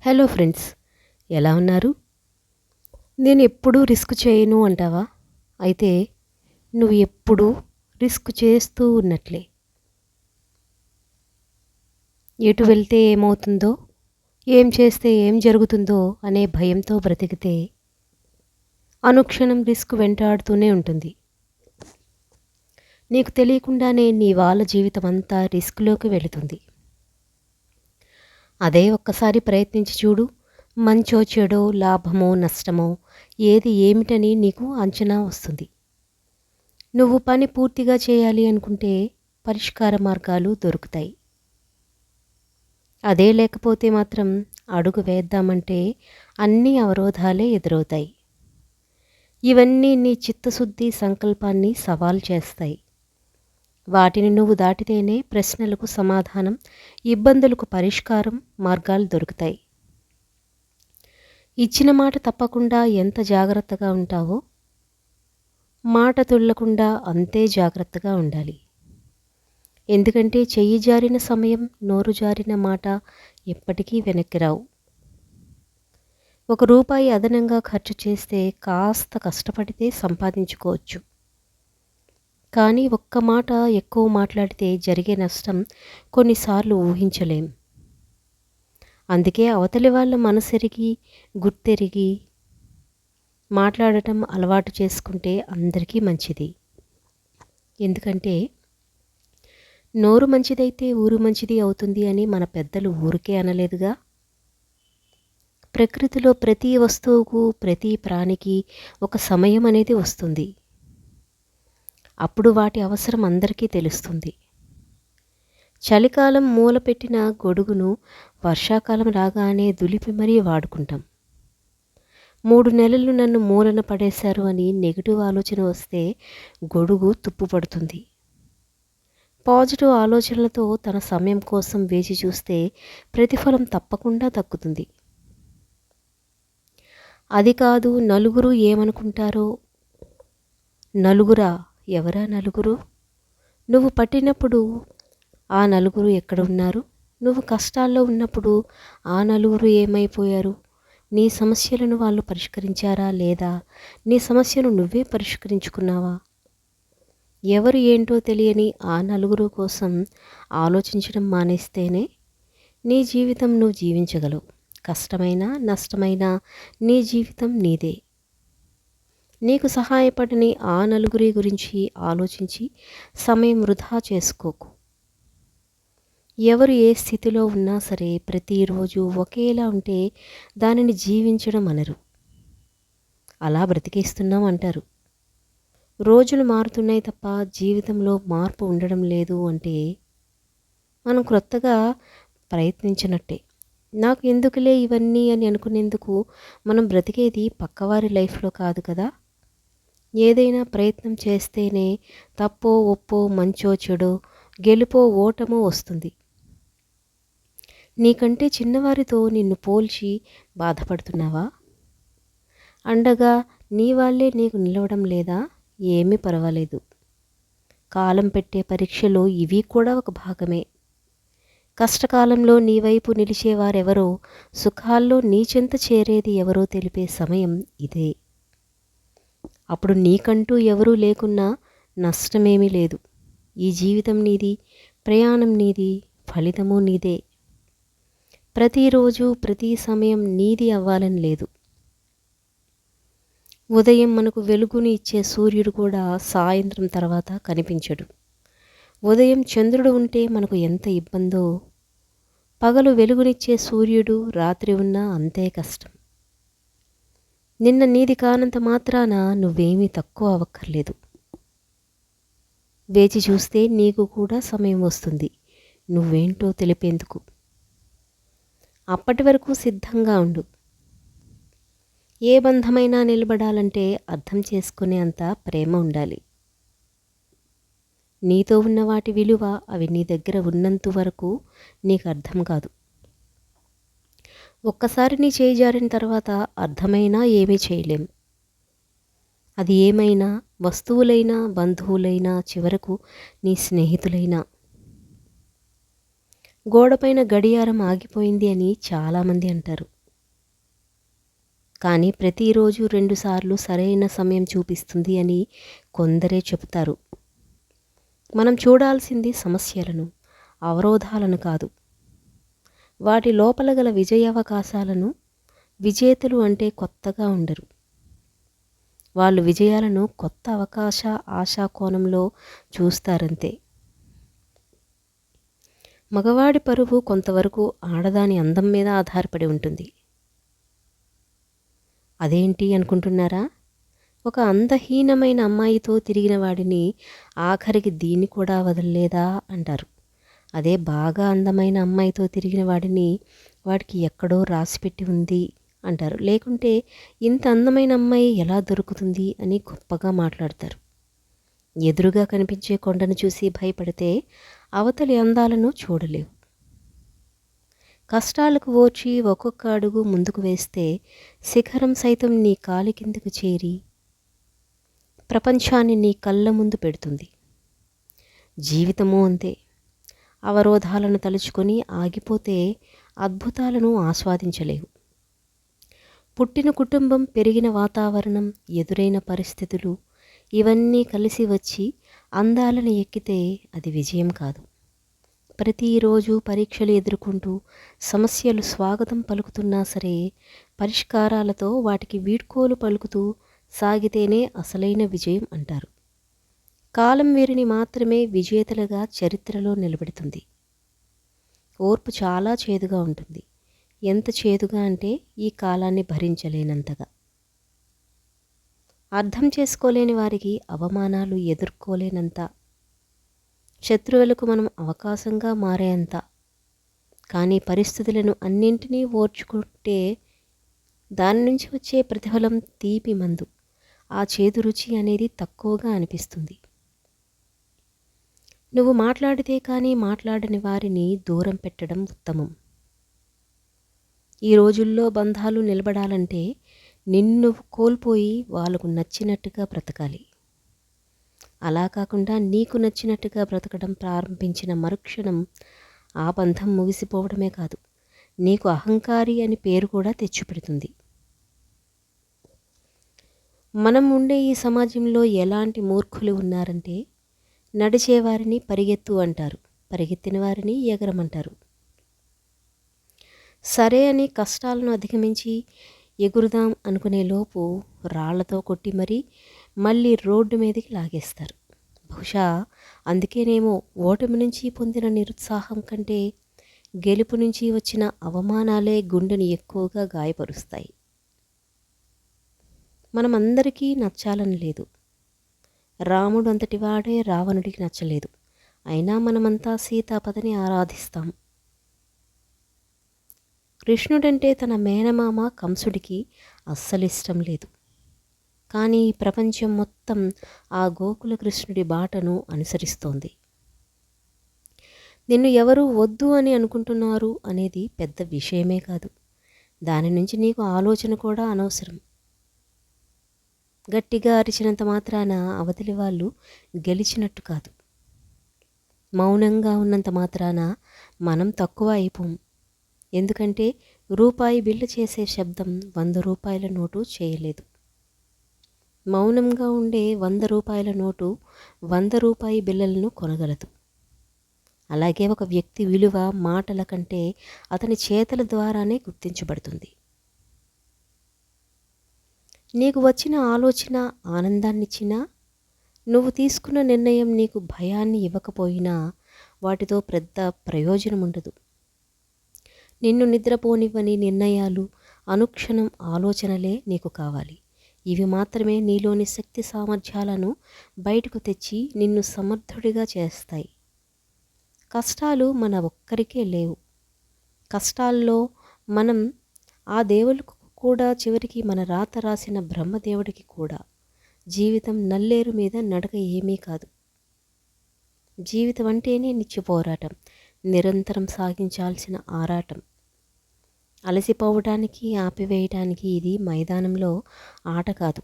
Hello friends, ఎలా ఉన్నారు? నేను ఎప్పుడూ రిస్క్ చేయను అంటావా? అయితే నువ్వు ఎప్పుడూ రిస్క్ చేస్తూ ఉన్నట్లే. ఎటు వెళ్తే ఏమవుతుందో, ఏం చేస్తే ఏం జరుగుతుందో అనే భయంతో బ్రతికితే అనుక్షణం రిస్క్ వెంటాడుతూనే ఉంటుంది. నీకు తెలియకుండానే నీ వాళ్ళ జీవితం అంతా రిస్క్లోకి వెళుతుంది. అదే ఒక్కసారి ప్రయత్నించి చూడు. మంచో చెడో, లాభమో నష్టమో ఏది ఏమిటని నీకు అంచనా వస్తుంది. నువ్వు పని పూర్తిగా చేయాలి అనుకుంటే పరిష్కార మార్గాలు దొరుకుతాయి. అదే లేకపోతే మాత్రం అడుగు వేద్దామంటే అన్ని అవరోధాలే ఎదురవుతాయి. ఇవన్నీ నీ చిత్తశుద్ధి సంకల్పాన్ని సవాల్ చేస్తాయి. వాటిని నువ్వు దాటితేనే ప్రశ్నలకు సమాధానం, ఇబ్బందులకు పరిష్కారం మార్గాలు దొరుకుతాయి. ఇచ్చిన మాట తప్పకుండా ఎంత జాగ్రత్తగా ఉంటావో, మాట తుళ్ళకుండా అంతే జాగ్రత్తగా ఉండాలి. ఎందుకంటే చెయ్యి జారిన సమయం, నోరు జారిన మాట ఎప్పటికీ వెనక్కి రావు. ₹1 అదనంగా ఖర్చు చేస్తే కాస్త కష్టపడితే సంపాదించుకోవచ్చు. కానీ ఒక్క మాట ఎక్కువ మాట్లాడితే జరిగే నష్టం కొన్నిసార్లు ఊహించలేం. అందుకే అవతలి వాళ్ళ మనసెరిగి, గుర్తెరిగి మాట్లాడటం అలవాటు చేసుకుంటే అందరికీ మంచిది. ఎందుకంటే నోరు మంచిదైతే ఊరు మంచిది అవుతుంది అని మన పెద్దలు ఊరికే అనలేదుగా. ప్రకృతిలో ప్రతి వస్తువుకు, ప్రతి ప్రాణికి ఒక సమయం అనేది వస్తుంది. అప్పుడు వాటి అవసరం అందరికీ తెలుస్తుంది. చలికాలం మూలపెట్టిన గొడుగును వర్షాకాలం రాగానే దులిపి మరీ వాడుకుంటాం. 3 నెలలు నన్ను మూలన పడేశారు అని నెగిటివ్ ఆలోచన వస్తే గొడుగు తుప్పుపడుతుంది. పాజిటివ్ ఆలోచనలతో తన సమయం కోసం వేచి చూస్తే ప్రతిఫలం తప్పకుండా దక్కుతుంది. అది కాదు, నలుగురు ఏమనుకుంటారో. నలుగురా? ఎవరా నలుగురు? నువ్వు పట్టినప్పుడు ఆ నలుగురు ఎక్కడ ఉన్నారు? నువ్వు కష్టాల్లో ఉన్నప్పుడు ఆ నలుగురు ఏమైపోయారు? నీ సమస్యలను వాళ్ళు పరిష్కరించారా లేదా? నీ సమస్యను నువ్వే పరిష్కరించుకున్నావా? ఎవరు ఏంటో తెలియని ఆ నలుగురు కోసం ఆలోచించడం మానేస్తేనే నీ జీవితం నువ్వు జీవించగలవు. కష్టమైనా నష్టమైనా నీ జీవితం నీదే. నీకు సహాయపడని ఆ నలుగురి గురించి ఆలోచించి సమయం వృధా చేసుకోకు. ఎవరు ఏ స్థితిలో ఉన్నా సరే ప్రతిరోజు ఒకేలా ఉంటే దానిని జీవించడం అనరు, అలా బ్రతికేస్తున్నాం అంటారు. రోజులు మారుతున్నాయి తప్ప జీవితంలో మార్పు ఉండడం లేదు అంటే మనం క్రొత్తగా ప్రయత్నించినట్టే. నాకు ఎందుకులే ఇవన్నీ అని అనుకునేందుకు మనం బ్రతికేది పక్కవారి లైఫ్లో కాదు కదా. ఏదైనా ప్రయత్నం చేస్తేనే తప్పో ఒప్పో, మంచో చెడో, గెలుపో ఓటమో వస్తుంది. నీకంటే చిన్నవారితో నిన్ను పోల్చి బాధపడుతున్నావా? అండగా నీ వాళ్ళే నీకు నిలవడం లేదా? ఏమీ పర్వాలేదు. కాలం పెట్టే పరీక్షలో ఇవి కూడా ఒక భాగమే. కష్టకాలంలో నీ వైపు నిలిచేవారెవరో, సుఖాల్లో నీ చెంత చేరేది ఎవరో తెలిపే సమయం ఇదే. అప్పుడు నీకంటూ ఎవరూ లేకున్నా నష్టమేమీ లేదు. ఈ జీవితం నీది, ప్రయాణం నీది, ఫలితము నీదే. ప్రతిరోజు ప్రతి సమయం నీది అవ్వాలని లేదు. ఉదయం మనకు వెలుగుని ఇచ్చే సూర్యుడు కూడా సాయంత్రం తర్వాత కనిపించడు. ఉదయం చంద్రుడు ఉంటే మనకు ఎంత ఇబ్బందో, పగలు వెలుగునిచ్చే సూర్యుడు రాత్రి ఉన్నా అంతే కష్టం. నిన్న నీది కానంత మాత్రాన నువ్వేమీ తక్కువ అవ్వక్కర్లేదు. వేచి చూస్తే నీకు కూడా సమయం వస్తుంది నువ్వేంటో తెలిపేందుకు. అప్పటి వరకు సిద్ధంగా ఉండు. ఏ బంధమైనా నిలబడాలంటే అర్థం చేసుకునే అంత ప్రేమ ఉండాలి. నీతో ఉన్న వాటి విలువ అవి నీ దగ్గర ఉన్నంత వరకు నీకు అర్థం కాదు. ఒక్కసారి నీ చేయి జారిన తర్వాత అర్థమైనా ఏమీ చేయలేం. అది ఏమైనా వస్తువులైనా, బంధువులైనా, చివరకు నీ స్నేహితులైనా. గోడపైన గడియారం ఆగిపోయింది అని చాలామంది అంటారు. కానీ ప్రతిరోజు 2 సార్లు సరైన సమయం చూపిస్తుంది అని కొందరే చెబుతారు. మనం చూడాల్సింది సమస్యలను, అవరోధాలను కాదు, వాటి లోపల గల విజయావకాశాలను. విజేతలు అంటే కొత్తగా ఉండరు. వాళ్ళు విజయాలను కొత్త అవకాశ ఆశా కోణంలో చూస్తారంతే. మగవాడి పరువు కొంతవరకు ఆడదాని అందం మీద ఆధారపడి ఉంటుంది. అదేంటి అనుకుంటున్నారా? ఒక అందహీనమైన అమ్మాయితో తిరిగిన వాడిని ఆఖరికి దీన్ని కూడా వదలలేదా అంటారు. అదే బాగా అందమైన అమ్మాయితో తిరిగిన వాడిని వాడికి ఎక్కడో రాసిపెట్టి ఉంది అంటారు. లేకుంటే ఇంత అందమైన అమ్మాయి ఎలా దొరుకుతుంది అని గొప్పగా మాట్లాడతారు. ఎదురుగా కనిపించే కొండను చూసి భయపడితే అవతలి అందాలను చూడలేవు. కష్టాలకు ఓర్చి ఒక్కొక్క అడుగు ముందుకు వేస్తే శిఖరం సైతం నీ కాలి కిందకు చేరి ప్రపంచాన్ని నీ కళ్ళ ముందు పెడుతుంది. జీవితము అంతే. అవరోధాలను తలుచుకొని ఆగిపోతే అద్భుతాలను ఆస్వాదించలేవు. పుట్టిన కుటుంబం, పెరిగిన వాతావరణం, ఎదురైన పరిస్థితులు ఇవన్నీ కలిసి వచ్చి అందాలను ఎక్కితే అది విజయం కాదు. ప్రతిరోజు పరీక్షలు ఎదుర్కొంటూ సమస్యలు స్వాగతం పలుకుతున్నా సరే పరిష్కారాలతో వాటికి వీడ్కోలు పలుకుతూ సాగితేనే అసలైన విజయం అంటారు. కాలం వీరిని మాత్రమే విజేతలుగా చరిత్రలో నిలబెడుతుంది. ఓర్పు చాలా చేదుగా ఉంటుంది. ఎంత చేదుగా అంటే ఈ కాలాన్ని భరించలేనంతగా. అర్థం చేసుకోలేని వారికి అవమానాలు ఎదుర్కోలేనంత. శత్రువులకు మనం అవకాశంగా మారేంత. కానీ పరిస్థితులను అన్నింటినీ ఓర్చుకుంటే దాని నుంచి వచ్చే ప్రతిఫలం తీపి మందు. ఆ చేదు రుచి అనేది తక్కువగా అనిపిస్తుంది. నువ్వు మాట్లాడితే కానీ మాట్లాడని వారిని దూరం పెట్టడం ఉత్తమం. ఈ రోజుల్లో బంధాలు నిలబడాలంటే నిన్ను కోల్పోయి వాళ్ళకు నచ్చినట్టుగా బ్రతకాలి. అలా కాకుండా నీకు నచ్చినట్టుగా బ్రతకడం ప్రారంభించిన మరుక్షణం ఆ బంధం ముగిసిపోవడమే కాదు, నీకు అహంకారి అని పేరు కూడా తెచ్చిపెడుతుంది. మనం ఉండే ఈ సమాజంలో ఎలాంటి మూర్ఖులు ఉన్నారంటే నడిచేవారిని పరిగెత్తు అంటారు, పరిగెత్తిన వారిని ఎగరమంటారు. సరే అని కష్టాలను అధిగమించి ఎగురుదాం అనుకునే లోపు రాళ్లతో కొట్టి మళ్ళీ రోడ్డు మీదకి లాగేస్తారు. బహుశా అందుకేనేమో ఓటమి నుంచి పొందిన నిరుత్సాహం కంటే గెలుపు నుంచి వచ్చిన అవమానాలే గుండెని ఎక్కువగా గాయపరుస్తాయి. మనమందరికీ నచ్చాలని లేదు. రాముడు అంతటి వాడే రావణుడికి నచ్చలేదు. అయినా మనమంతా సీతాపతిని ఆరాధిస్తాం. కృష్ణుడంటే తన మేనమామ కంసుడికి అస్సలిష్టం లేదు. కానీ ఈ ప్రపంచం మొత్తం ఆ గోకుల కృష్ణుడి బాటను అనుసరిస్తోంది. నిన్ను ఎవరు వద్దు అని అనుకుంటున్నారు అనేది పెద్ద విషయమే కాదు. దాని నుంచి నీకు ఆలోచన కూడా అనవసరం. గట్టిగా అరిచినంత మాత్రాన అవతలి వాళ్ళు గెలిచినట్టు కాదు. మౌనంగా ఉన్నంత మాత్రాన మనం తక్కువ అయిపోం. ఎందుకంటే రూపాయి బిళ్ళ చేసే శబ్దం 100 రూపాయల నోటు చేయలేదు. మౌనంగా ఉండే 100 రూపాయల నోటు 100 రూపాయి బిళ్ళలను కొనగలదు. అలాగే ఒక వ్యక్తి విలువ మాటల కంటే అతని చేతల ద్వారానే గుర్తించబడుతుంది. నీకు వచ్చిన ఆలోచన ఆనందాన్నిచ్చినా, నువ్వు తీసుకున్న నిర్ణయం నీకు భయాన్ని ఇవ్వకపోయినా వాటితో పెద్ద ప్రయోజనం ఉండదు. నిన్ను నిద్రపోనివ్వని నిర్ణయాలు, అనుక్షణం ఆలోచనలే నీకు కావాలి. ఇవి మాత్రమే నీలోని శక్తి సామర్థ్యాలను బయటకు తెచ్చి నిన్ను సమర్థుడిగా చేస్తాయి. కష్టాలు మన ఒక్కరికే లేవు. కష్టాల్లో మనం ఆ దేవులకు కూడా, చివరికి మన రాత రాసిన బ్రహ్మదేవుడికి కూడా. జీవితం నల్లేరు మీద నడక ఏమీ కాదు. జీవితం అంటేనే నిత్య పోరాటం, నిరంతరం సాగించాల్సిన ఆరాటం. అలసిపోవడానికి, ఆపివేయటానికి ఇది మైదానంలో ఆట కాదు.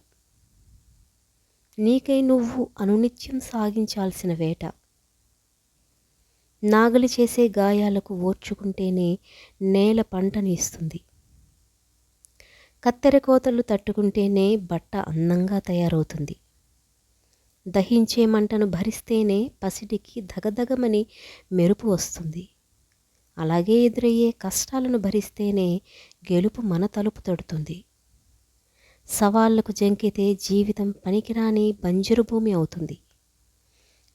నీకై నువ్వు అనునిత్యం సాగించాల్సిన వేట. నాగలి చేసే గాయాలకు ఓర్చుకుంటేనే నేల పంటని ఇస్తుంది. కత్తెర కోతలు తట్టుకుంటేనే బట్ట అందంగా తయారవుతుంది. దహించే మంటను భరిస్తేనే పసిడికి దగదగమని మెరుపు వస్తుంది. అలాగే ఎదురయ్యే కష్టాలను భరిస్తేనే గెలుపు మన తలుపు తడుతుంది. సవాళ్లకు జంకితే జీవితం పనికిరాని బంజరు భూమి అవుతుంది.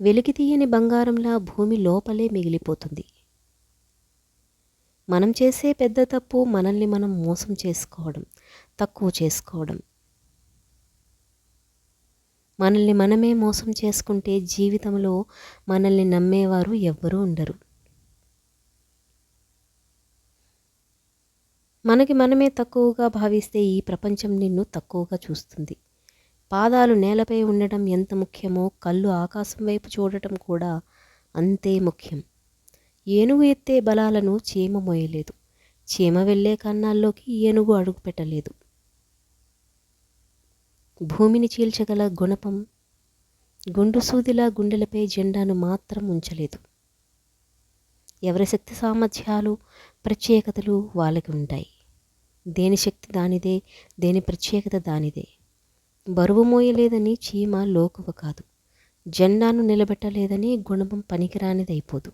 వెలికితీయని బంగారంలా భూమి లోపలే మిగిలిపోతుంది. మనం చేసే పెద్ద తప్పు మనల్ని మనం మోసం చేసుకోవడం, తక్కువ చేసుకోవడం. మనల్ని మనమే మోసం చేసుకుంటే జీవితంలో మనల్ని నమ్మేవారు ఎవ్వరూ ఉండరు. మనకి మనమే తక్కువగా భావిస్తే ఈ ప్రపంచం నిన్ను తక్కువగా చూస్తుంది. పాదాలు నేలపై ఉండటం ఎంత ముఖ్యమో కళ్ళు ఆకాశం వైపు చూడటం కూడా అంతే ముఖ్యం. ఏనుగు ఎత్తే బలాలను చీమ మోయలేదు. చీమ వెళ్ళే కన్నాల్లోకి ఏనుగు అడుగు పెట్టలేదు. భూమిని చీల్చగల గుణపం గుండు సూదిలా గుండెలపై జెండాను మాత్రం ఉంచలేదు. ఎవరి శక్తి సామర్థ్యాలు ప్రత్యేకతలు వాళ్ళకి ఉంటాయి. దేని శక్తి దానిదే, దేని ప్రత్యేకత దానిదే. బరువు మోయలేదని చీమ లోకువ కాదు. జెండాను నిలబెట్టలేదని గుణపం పనికిరానిదైపోదు.